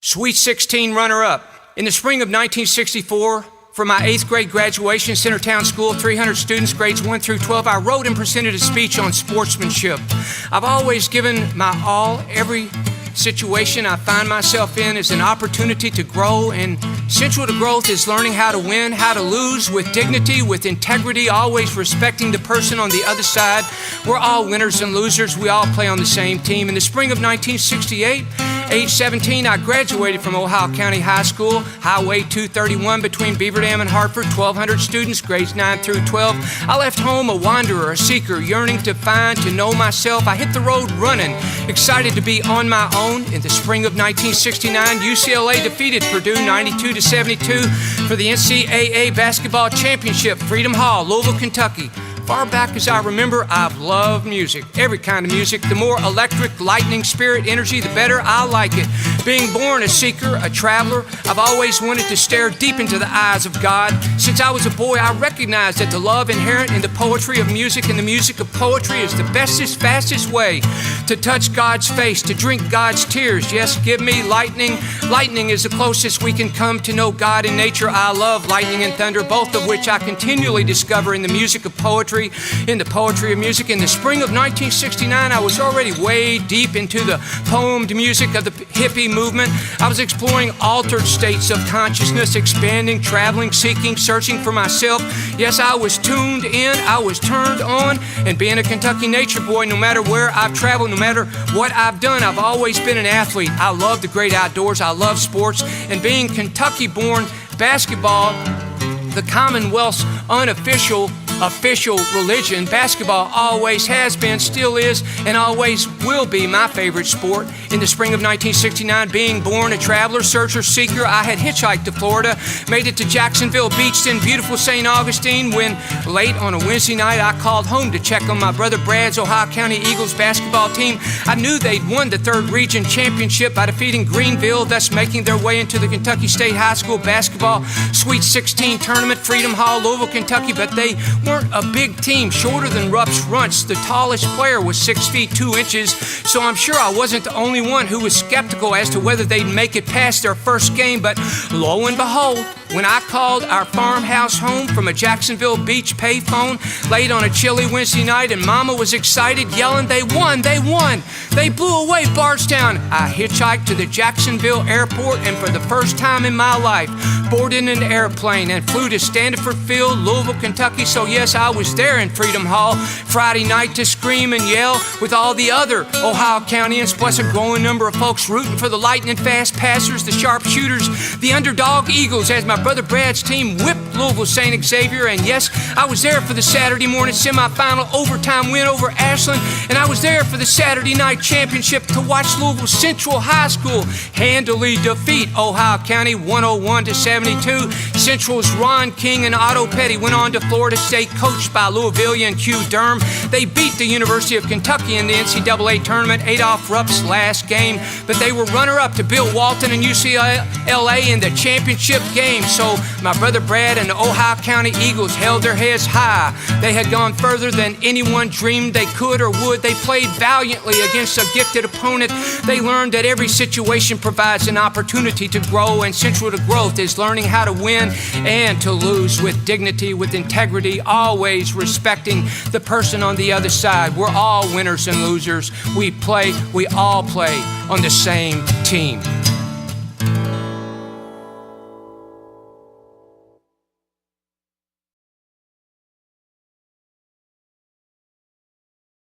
Sweet 16 runner-up. In the spring of 1964, for my 8th grade graduation, Centertown School, 300 students, grades 1 through 12, I wrote and presented a speech on sportsmanship. I've always given my all. Every situation I find myself in is an opportunity to grow, and central to growth is learning how to win, how to lose with dignity, with integrity, always respecting the person on the other side. We're all winners and losers. We all play on the same team. In the spring of 1968, age 17, I graduated from Ohio County High School, Highway 231 between Beaver Dam and Hartford, 1,200 students, grades 9 through 12. I left home a wanderer, a seeker, yearning to find, to know myself. I hit the road running, excited to be on my own. In the spring of 1969, UCLA defeated Purdue 92-72 for the NCAA basketball championship, Freedom Hall, Louisville, Kentucky. Far back as I remember, I've loved music, every kind of music. The more electric, lightning, spirit, energy, the better I like it. Being born a seeker, a traveler, I've always wanted to stare deep into the eyes of God. Since I was a boy, I recognized that the love inherent in the poetry of music and the music of poetry is the bestest, fastest way to touch God's face, to drink God's tears. Yes, give me lightning. Lightning is the closest we can come to know God in nature. I love lightning and thunder, both of which I continually discover in the music of poetry, in the poetry of music. In the spring of 1969, I was already way deep into the poemed music of the hippie movement. I was exploring altered states of consciousness, expanding, traveling, seeking, searching for myself. Yes, I was tuned in, I was turned on, and being a Kentucky nature boy, no matter where I've traveled, no matter what I've done, I've always been an athlete. I love the great outdoors, I love sports, and being Kentucky-born, basketball, the Commonwealth's unofficial religion, basketball always has been, still is, and always will be my favorite sport. In the spring of 1969, being born a traveler, searcher, seeker, I had hitchhiked to Florida, made it to Jacksonville Beach, then beautiful St. Augustine, when late on a Wednesday night, I called home to check on my brother Brad's Ohio County Eagles basketball team. I knew they'd won the 3rd region championship by defeating Greenville, thus making their way into the Kentucky State High School basketball Sweet 16 tournament, Freedom Hall, Louisville, Kentucky, but they weren't a big team, shorter than Rupp's Runts. The tallest player was 6 feet 2 inches, so I'm sure I wasn't the only one who was skeptical as to whether they'd make it past their first game. But lo and behold, when I called our farmhouse home from a Jacksonville Beach payphone late on a chilly Wednesday night, and Mama was excited, yelling, "They won! They won! They blew away Bardstown!" I hitchhiked to the Jacksonville airport, and for the first time in my life, boarded an airplane and flew to Standiford Field, Louisville, Kentucky. So yes, I was there in Freedom Hall Friday night to scream and yell with all the other Ohio Countyans, plus a growing number of folks rooting for the lightning fast passers, the sharpshooters, the underdog Eagles, as my brother Brad's team whipped Louisville St. Xavier. And yes, I was there for the Saturday morning semifinal overtime win over Ashland, and I was there for the Saturday night championship to watch Louisville Central High School handily defeat Ohio County 101-72. Central's Ron King and Otto Petty went on to Florida State, coached by Louisvillian and Q Durham. They beat the University of Kentucky in the NCAA tournament, Adolph Rupp's last game, but they were runner-up to Bill Walton and UCLA in the championship game. So my brother Brad and the Ohio County Eagles held their heads high. They had gone further than anyone dreamed they could or would. They played valiantly against a gifted opponent. They learned that every situation provides an opportunity to grow, and central to growth is learning how to win and to lose with dignity, with integrity, always respecting the person on the other side. We're all winners and losers. We all play on the same team.